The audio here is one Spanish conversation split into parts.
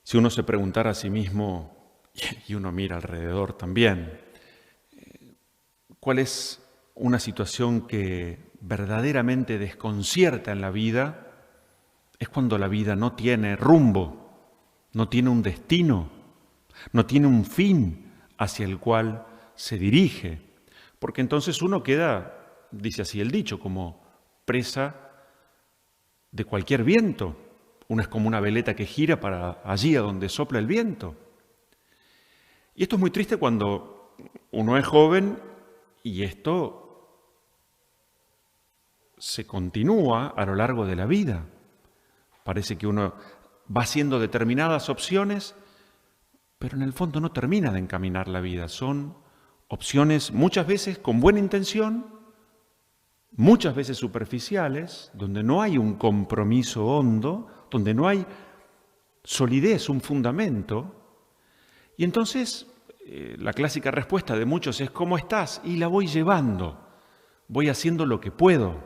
Si uno se preguntara a sí mismo, y uno mira alrededor también, ¿cuál es una situación que verdaderamente desconcierta en la vida? Es cuando la vida no tiene rumbo, no tiene un destino, no tiene un fin hacia el cual se dirige. Porque entonces uno queda, dice así el dicho, como presa de cualquier viento. Uno es como una veleta que gira para allí a donde sopla el viento. Y esto es muy triste cuando uno es joven y esto se continúa a lo largo de la vida. Parece que uno va haciendo determinadas opciones, pero en el fondo no termina de encaminar la vida. Son opciones muchas veces con buena intención, muchas veces superficiales, donde no hay un compromiso hondo, donde no hay solidez, un fundamento. Y entonces la clásica respuesta de muchos es ¿cómo estás? Y la voy llevando, voy haciendo lo que puedo.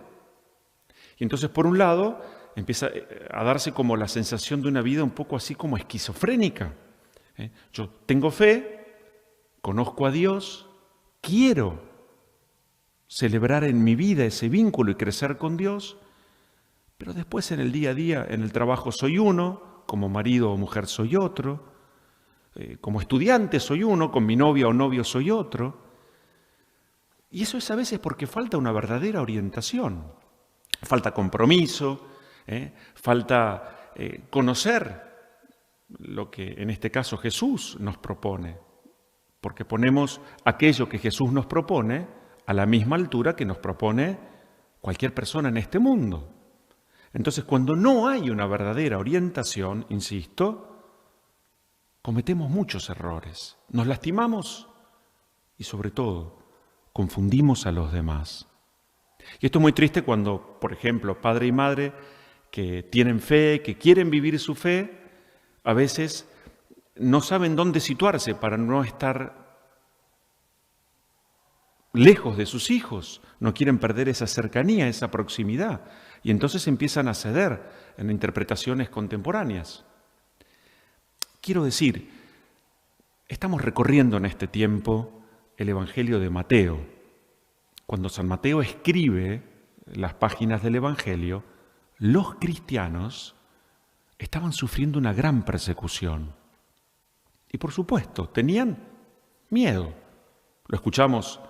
Y entonces por un lado empieza a darse como la sensación de una vida un poco así como esquizofrénica. Yo tengo fe, conozco a Dios, quiero celebrar en mi vida ese vínculo y crecer con Dios, pero después en el día a día, en el trabajo soy uno, como marido o mujer soy otro, como estudiante soy uno, con mi novia o novio soy otro. Y eso es a veces porque falta una verdadera orientación, falta compromiso, falta conocer lo que en este caso Jesús nos propone, porque ponemos aquello que Jesús nos propone a la misma altura que nos propone cualquier persona en este mundo. Entonces, cuando no hay una verdadera orientación, insisto, cometemos muchos errores, nos lastimamos y sobre todo confundimos a los demás. Y esto es muy triste cuando, por ejemplo, padre y madre que tienen fe, que quieren vivir su fe, a veces no saben dónde situarse para no estar lejos de sus hijos, no quieren perder esa cercanía, esa proximidad, y entonces empiezan a ceder en interpretaciones contemporáneas. Quiero decir, estamos recorriendo en este tiempo el Evangelio de Mateo. Cuando San Mateo escribe las páginas del Evangelio, los cristianos estaban sufriendo una gran persecución. Y por supuesto, tenían miedo. Lo escuchamos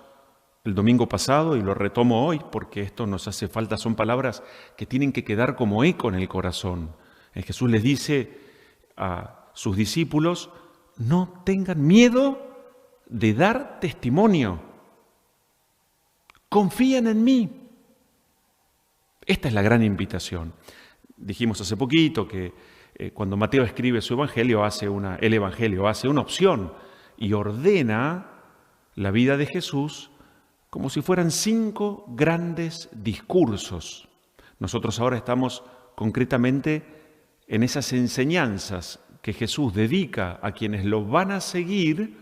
el domingo pasado y lo retomo hoy porque esto nos hace falta, son palabras que tienen que quedar como eco en el corazón. Jesús les dice a sus discípulos, no tengan miedo de dar testimonio. Confíen en mí. Esta es la gran invitación. Dijimos hace poquito que cuando Mateo escribe su Evangelio, el Evangelio hace una opción y ordena la vida de Jesús como si fueran 5 grandes discursos. Nosotros ahora estamos concretamente en esas enseñanzas que Jesús dedica a quienes lo van a seguir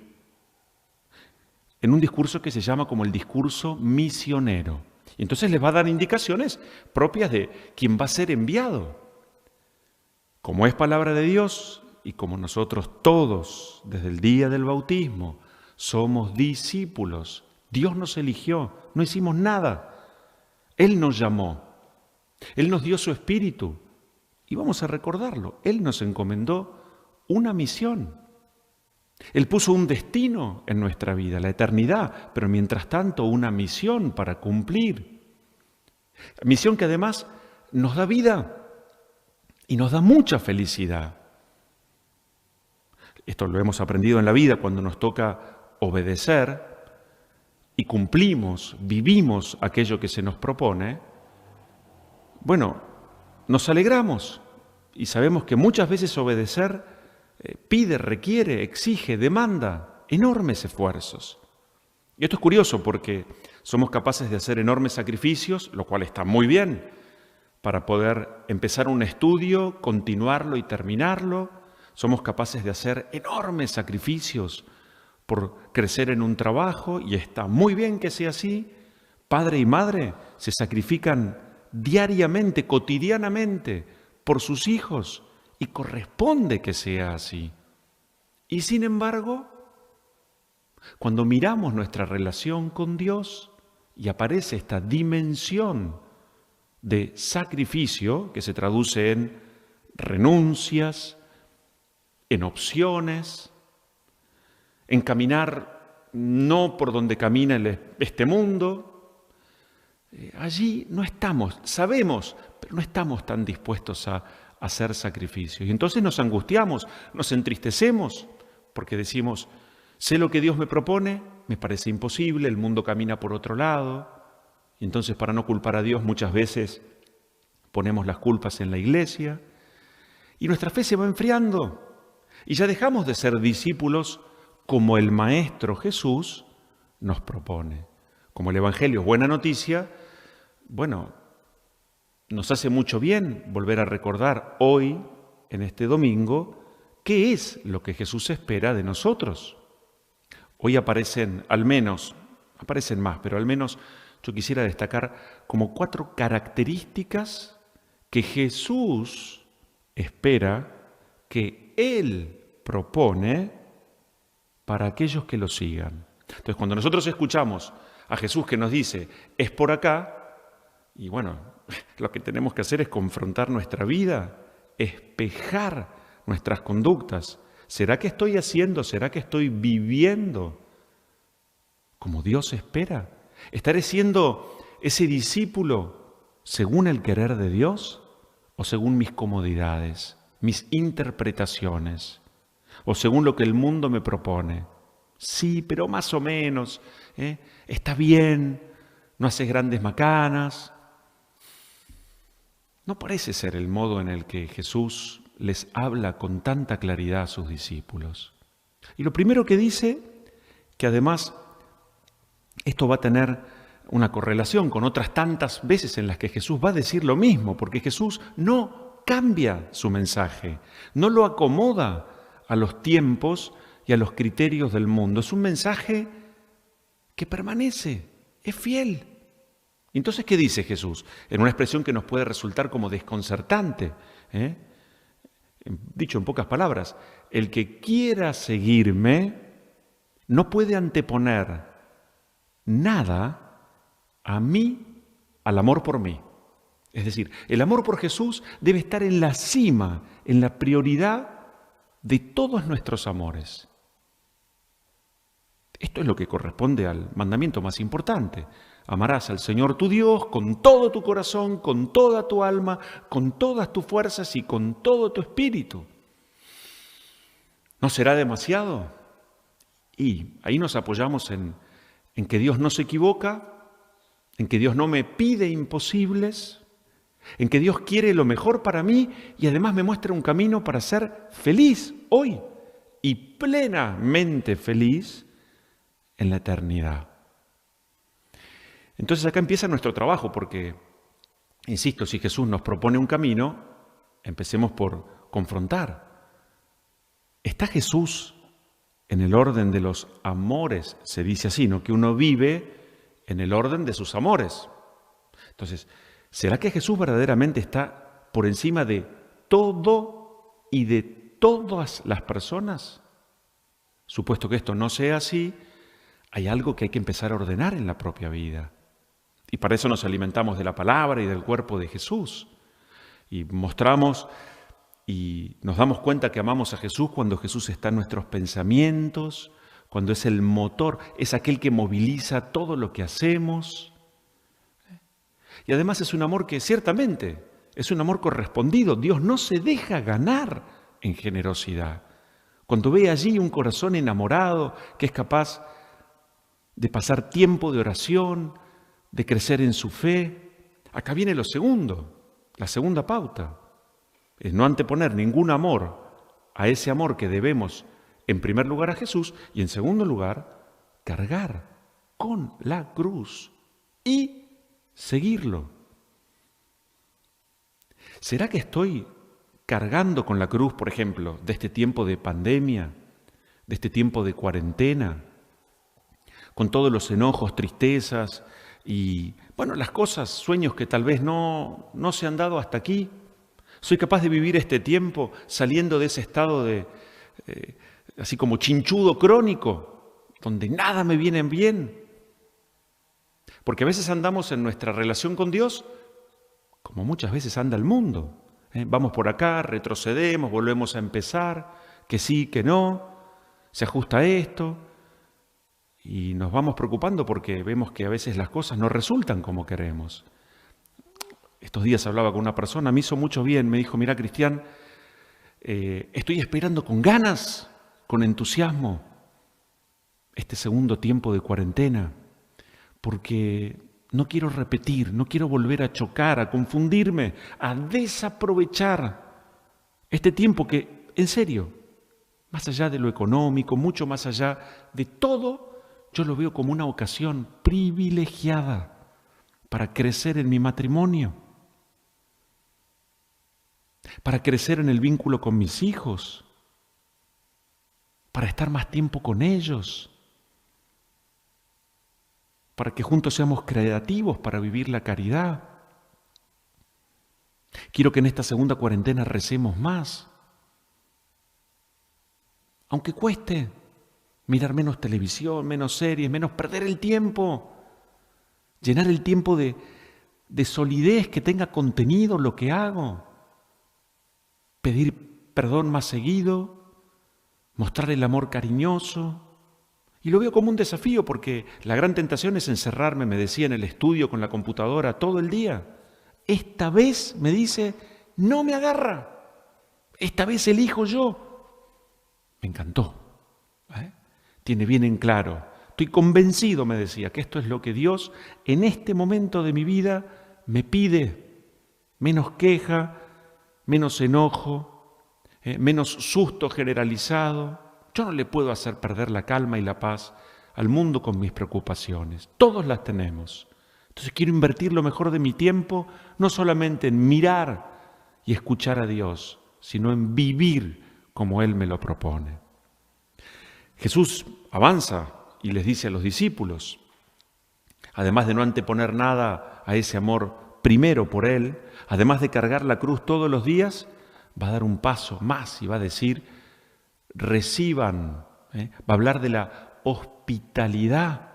en un discurso que se llama como el discurso misionero. Y entonces les va a dar indicaciones propias de quién va a ser enviado. Como es palabra de Dios y como nosotros todos, desde el día del bautismo, somos discípulos, Dios nos eligió, no hicimos nada. Él nos llamó, Él nos dio su espíritu y vamos a recordarlo. Él nos encomendó una misión. Él puso un destino en nuestra vida, la eternidad, pero mientras tanto una misión para cumplir. Misión que además nos da vida y nos da mucha felicidad. Esto lo hemos aprendido en la vida cuando nos toca obedecer y cumplimos, vivimos aquello que se nos propone. Bueno, nos alegramos y sabemos que muchas veces obedecer pide, requiere, exige, demanda enormes esfuerzos. Y esto es curioso porque somos capaces de hacer enormes sacrificios, lo cual está muy bien, para poder empezar un estudio, continuarlo y terminarlo. Somos capaces de hacer enormes sacrificios por crecer en un trabajo y está muy bien que sea así. Padre y madre se sacrifican diariamente, cotidianamente, por sus hijos y corresponde que sea así. Y sin embargo, cuando miramos nuestra relación con Dios y aparece esta dimensión de sacrificio que se traduce en renuncias, en opciones, en caminar no por donde camina este mundo, allí no estamos, sabemos, pero no estamos tan dispuestos a hacer sacrificios. Y entonces nos angustiamos, nos entristecemos, porque decimos, sé lo que Dios me propone, me parece imposible, el mundo camina por otro lado. Y entonces, para no culpar a Dios, muchas veces ponemos las culpas en la iglesia y nuestra fe se va enfriando y ya dejamos de ser discípulos como el Maestro Jesús nos propone. Como el Evangelio es buena noticia, bueno, nos hace mucho bien volver a recordar hoy, en este domingo, qué es lo que Jesús espera de nosotros. Hoy aparecen más, pero al menos yo quisiera destacar como 4 características que Jesús espera, que Él propone para aquellos que lo sigan. Entonces, cuando nosotros escuchamos a Jesús que nos dice, es por acá, y bueno, lo que tenemos que hacer es confrontar nuestra vida, espejar nuestras conductas. ¿Será que estoy haciendo, será que estoy viviendo como Dios espera? ¿Estaré siendo ese discípulo según el querer de Dios o según mis comodidades, mis interpretaciones o según lo que el mundo me propone? Sí, pero más o menos, está bien, no haces grandes macanas. No parece ser el modo en el que Jesús les habla con tanta claridad a sus discípulos. Y lo primero que dice, que además esto va a tener una correlación con otras tantas veces en las que Jesús va a decir lo mismo, porque Jesús no cambia su mensaje, no lo acomoda a los tiempos y a los criterios del mundo. Es un mensaje que permanece, es fiel. Entonces, ¿qué dice Jesús? En una expresión que nos puede resultar como desconcertante, dicho en pocas palabras, el que quiera seguirme no puede anteponer nada a mí, al amor por mí. Es decir, el amor por Jesús debe estar en la cima, en la prioridad de todos nuestros amores. Esto es lo que corresponde al mandamiento más importante. Amarás al Señor tu Dios con todo tu corazón, con toda tu alma, con todas tus fuerzas y con todo tu espíritu. ¿No será demasiado? Y ahí nos apoyamos en que Dios no se equivoca, en que Dios no me pide imposibles, en que Dios quiere lo mejor para mí y además me muestra un camino para ser feliz hoy y plenamente feliz en la eternidad. Entonces acá empieza nuestro trabajo porque, insisto, si Jesús nos propone un camino, empecemos por confrontar. ¿Está Jesús en el orden de los amores? Se dice así, ¿no? Que uno vive en el orden de sus amores. Entonces, ¿será que Jesús verdaderamente está por encima de todo y de todas las personas? Supuesto que esto no sea así, hay algo que hay que empezar a ordenar en la propia vida. Y para eso nos alimentamos de la palabra y del cuerpo de Jesús. Y mostramos y nos damos cuenta que amamos a Jesús cuando Jesús está en nuestros pensamientos, cuando es el motor, es aquel que moviliza todo lo que hacemos. Y además es un amor que ciertamente es un amor correspondido. Dios no se deja ganar en generosidad. Cuando ve allí un corazón enamorado que es capaz de pasar tiempo de oración, de crecer en su fe, acá viene lo segundo, la segunda pauta. Es no anteponer ningún amor a ese amor que debemos en primer lugar a Jesús y en segundo lugar cargar con la cruz y seguirlo. ¿Será que estoy cargando con la cruz, por ejemplo, de este tiempo de pandemia, de este tiempo de cuarentena, con todos los enojos, tristezas y, bueno, las cosas, sueños que tal vez no se han dado hasta aquí? Soy capaz de vivir este tiempo saliendo de ese estado de, así como chinchudo crónico, donde nada me viene bien. Porque a veces andamos en nuestra relación con Dios como muchas veces anda el mundo. Vamos por acá, retrocedemos, volvemos a empezar, que sí, que no, se ajusta esto, y nos vamos preocupando porque vemos que a veces las cosas no resultan como queremos. Estos días hablaba con una persona, me hizo mucho bien, me dijo, mira Cristian, estoy esperando con ganas, con entusiasmo, este segundo tiempo de cuarentena, porque no quiero repetir, no quiero volver a chocar, a confundirme, a desaprovechar este tiempo que, en serio, más allá de lo económico, mucho más allá de todo, yo lo veo como una ocasión privilegiada para crecer en mi matrimonio, para crecer en el vínculo con mis hijos, para estar más tiempo con ellos, para que juntos seamos creativos para vivir la caridad. Quiero que en esta segunda cuarentena recemos más, aunque cueste mirar menos televisión, menos series, menos perder el tiempo, llenar el tiempo de solidez, que tenga contenido lo que hago, pedir perdón más seguido, mostrar el amor cariñoso. Y lo veo como un desafío porque la gran tentación es encerrarme, me decía, en el estudio con la computadora todo el día. Esta vez, me dice, no me agarra. Esta vez elijo yo. Me encantó. Tiene bien en claro. Estoy convencido, me decía, que esto es lo que Dios en este momento de mi vida me pide. Menos queja, menos enojo, menos susto generalizado. Yo no le puedo hacer perder la calma y la paz al mundo con mis preocupaciones. Todos las tenemos. Entonces quiero invertir lo mejor de mi tiempo, no solamente en mirar y escuchar a Dios, sino en vivir como Él me lo propone. Jesús avanza y les dice a los discípulos, además de no anteponer nada a ese amor primero por Él, además de cargar la cruz todos los días, va a dar un paso más y va a decir, reciban, va a hablar de la hospitalidad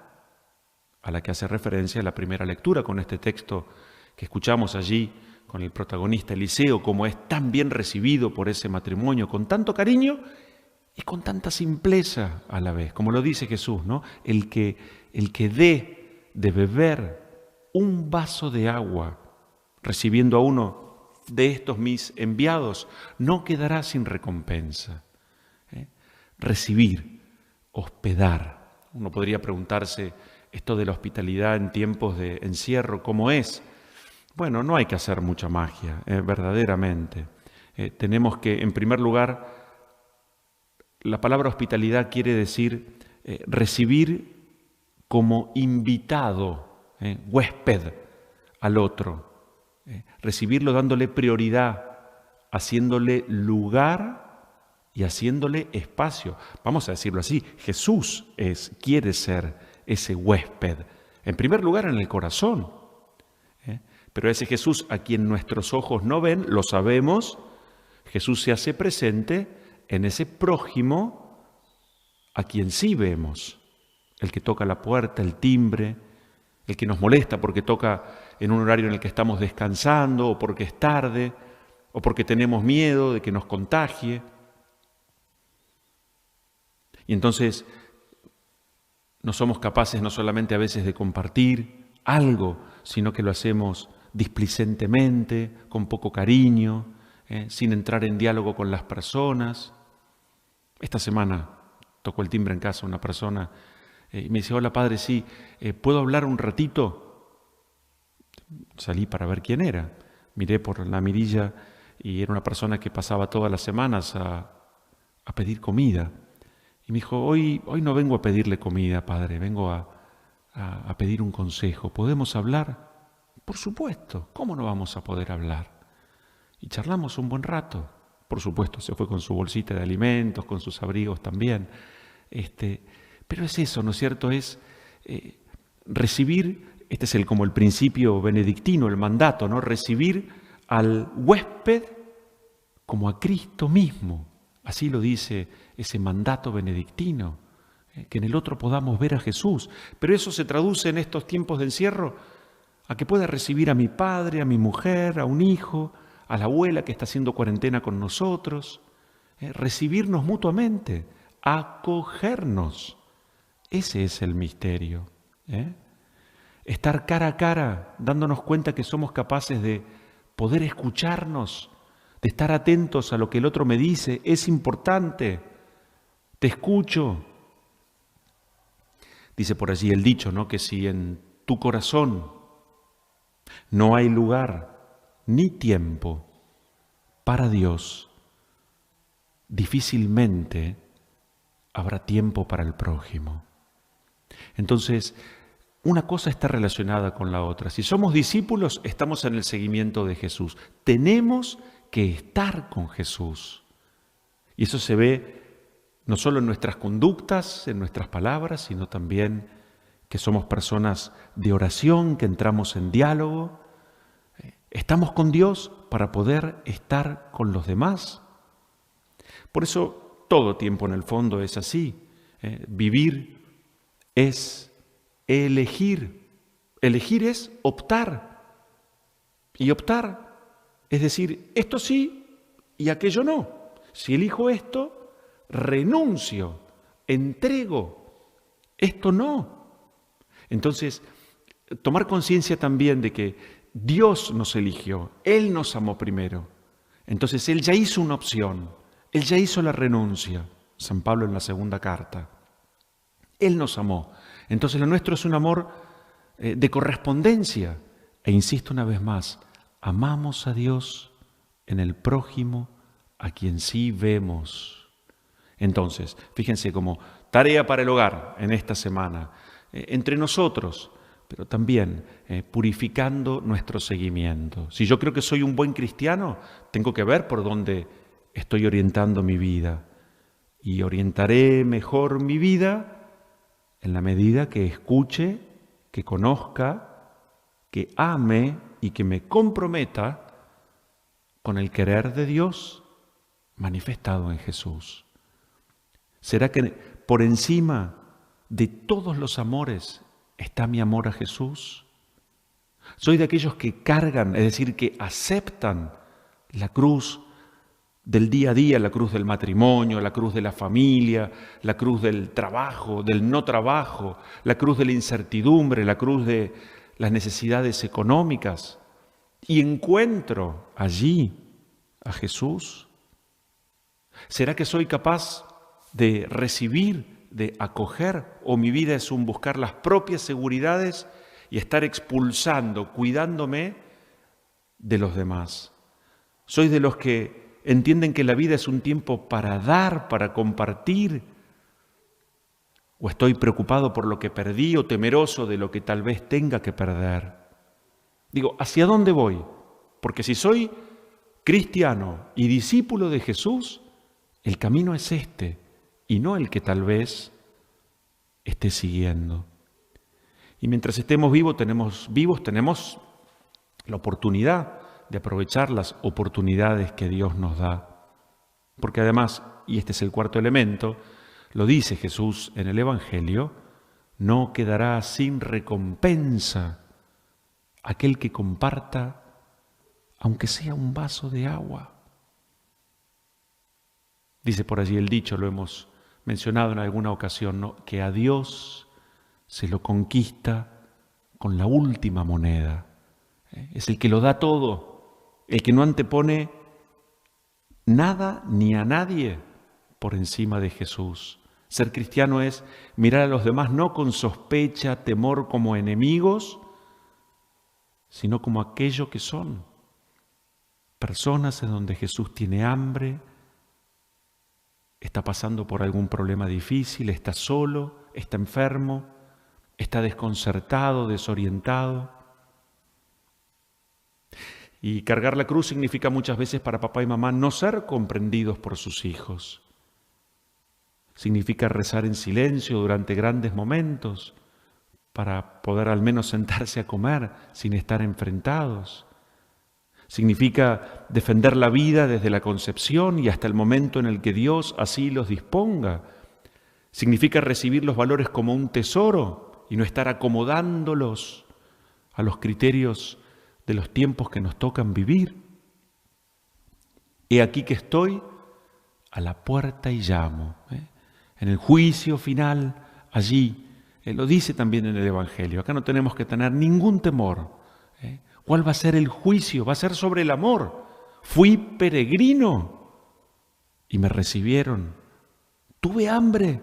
a la que hace referencia la primera lectura con este texto que escuchamos allí con el protagonista Eliseo, como es tan bien recibido por ese matrimonio, con tanto cariño y con tanta simpleza a la vez, como lo dice Jesús, ¿no? El que dé de beber un vaso de agua, recibiendo a uno de estos mis enviados, no quedará sin recompensa. Recibir, hospedar. Uno podría preguntarse esto de la hospitalidad en tiempos de encierro, ¿cómo es? Bueno, no hay que hacer mucha magia, verdaderamente. Tenemos que, en primer lugar, la palabra hospitalidad quiere decir recibir como invitado, huésped al otro. Recibirlo dándole prioridad, haciéndole lugar y haciéndole espacio. Vamos a decirlo así, Jesús quiere ser ese huésped, en primer lugar en el corazón. Pero ese Jesús a quien nuestros ojos no ven, lo sabemos, Jesús se hace presente en ese prójimo a quien sí vemos, el que toca la puerta, el timbre, el que nos molesta porque toca en un horario en el que estamos descansando, o porque es tarde, o porque tenemos miedo de que nos contagie. Y entonces no somos capaces no solamente a veces de compartir algo, sino que lo hacemos displicentemente, con poco cariño, sin entrar en diálogo con las personas. Esta semana tocó el timbre en casa una persona y me dice, hola padre, sí, ¿puedo hablar un ratito? Salí para ver quién era. Miré por la mirilla y era una persona que pasaba todas las semanas a pedir comida. Y me dijo, hoy no vengo a pedirle comida, padre, vengo a pedir un consejo. ¿Podemos hablar? Por supuesto, ¿cómo no vamos a poder hablar? Y charlamos un buen rato. Por supuesto, se fue con su bolsita de alimentos, con sus abrigos también. Pero es eso, ¿no es cierto? Es recibir, este es como el principio benedictino, el mandato, ¿no? Recibir al huésped como a Cristo mismo. Así lo dice ese mandato benedictino, que en el otro podamos ver a Jesús. Pero eso se traduce en estos tiempos de encierro a que pueda recibir a mi padre, a mi mujer, a un hijo, a la abuela que está haciendo cuarentena con nosotros, recibirnos mutuamente, acogernos. Ese es el misterio. Estar cara a cara, dándonos cuenta que somos capaces de poder escucharnos, de estar atentos a lo que el otro me dice, es importante, te escucho. Dice por allí el dicho, ¿no?, que si en tu corazón no hay lugar ni tiempo para Dios, difícilmente habrá tiempo para el prójimo. Entonces, una cosa está relacionada con la otra. Si somos discípulos, estamos en el seguimiento de Jesús. Tenemos que estar con Jesús. Y eso se ve no solo en nuestras conductas, en nuestras palabras, sino también que somos personas de oración, que entramos en diálogo. Estamos con Dios para poder estar con los demás. Por eso todo tiempo en el fondo es así. Vivir es elegir. Elegir es optar. Y optar es decir, esto sí y aquello no. Si elijo esto, renuncio, entrego. Esto no. Entonces, tomar conciencia también de que Dios nos eligió, Él nos amó primero. Entonces, Él ya hizo una opción, Él ya hizo la renuncia. San Pablo en la segunda carta. Él nos amó. Entonces, lo nuestro es un amor de correspondencia. E insisto una vez más, amamos a Dios en el prójimo a quien sí vemos. Entonces, fíjense como tarea para el hogar en esta semana, entre nosotros, pero también purificando nuestro seguimiento. Si yo creo que soy un buen cristiano, tengo que ver por dónde estoy orientando mi vida. Y orientaré mejor mi vida en la medida que escuche, que conozca, que ame y que me comprometa con el querer de Dios manifestado en Jesús. ¿Será que por encima de todos los amores está mi amor a Jesús? Soy de aquellos que cargan, es decir, que aceptan la cruz del día a día, la cruz del matrimonio, la cruz de la familia, la cruz del trabajo, del no trabajo, la cruz de la incertidumbre, la cruz de las necesidades económicas, y encuentro allí a Jesús. ¿Será que soy capaz de recibir, de acoger, o mi vida es un buscar las propias seguridades y estar expulsando, cuidándome de los demás? ¿Soy de los que entienden que la vida es un tiempo para dar, para compartir? ¿O estoy preocupado por lo que perdí o temeroso de lo que tal vez tenga que perder? Digo, ¿hacia dónde voy? Porque si soy cristiano y discípulo de Jesús, el camino es este y no el que tal vez esté siguiendo. Y mientras estemos vivos tenemos la oportunidad de aprovechar las oportunidades que Dios nos da. Porque además, y este es el cuarto elemento, lo dice Jesús en el Evangelio, no quedará sin recompensa aquel que comparta, aunque sea un vaso de agua. Dice por allí el dicho, lo hemos mencionado en alguna ocasión, ¿no?, que a Dios se lo conquista con la última moneda. Es el que lo da todo, el que no antepone nada ni a nadie por encima de Jesús. Ser cristiano es mirar a los demás no con sospecha, temor, como enemigos, sino como aquello que son. Personas en donde Jesús tiene hambre, está pasando por algún problema difícil, está solo, está enfermo, está desconcertado, desorientado. Y cargar la cruz significa muchas veces para papá y mamá no ser comprendidos por sus hijos. Significa rezar en silencio durante grandes momentos para poder al menos sentarse a comer sin estar enfrentados. Significa defender la vida desde la concepción y hasta el momento en el que Dios así los disponga. Significa recibir los valores como un tesoro y no estar acomodándolos a los criterios de los tiempos que nos tocan vivir. He aquí que estoy a la puerta y llamo. En el juicio final, allí, lo dice también en el Evangelio. Acá no tenemos que tener ningún temor. ¿Cuál va a ser el juicio? Va a ser sobre el amor. Fui peregrino y me recibieron. Tuve hambre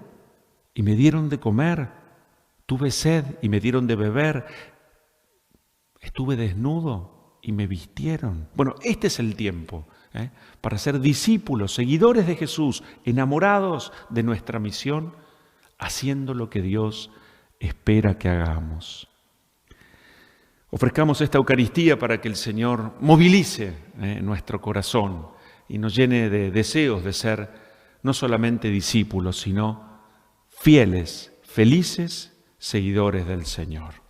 y me dieron de comer. Tuve sed y me dieron de beber. Estuve desnudo y me vistieron. Bueno, este es el tiempo para ser discípulos, seguidores de Jesús, enamorados de nuestra misión, haciendo lo que Dios espera que hagamos. Ofrezcamos esta Eucaristía para que el Señor movilice nuestro corazón y nos llene de deseos de ser no solamente discípulos, sino fieles, felices seguidores del Señor.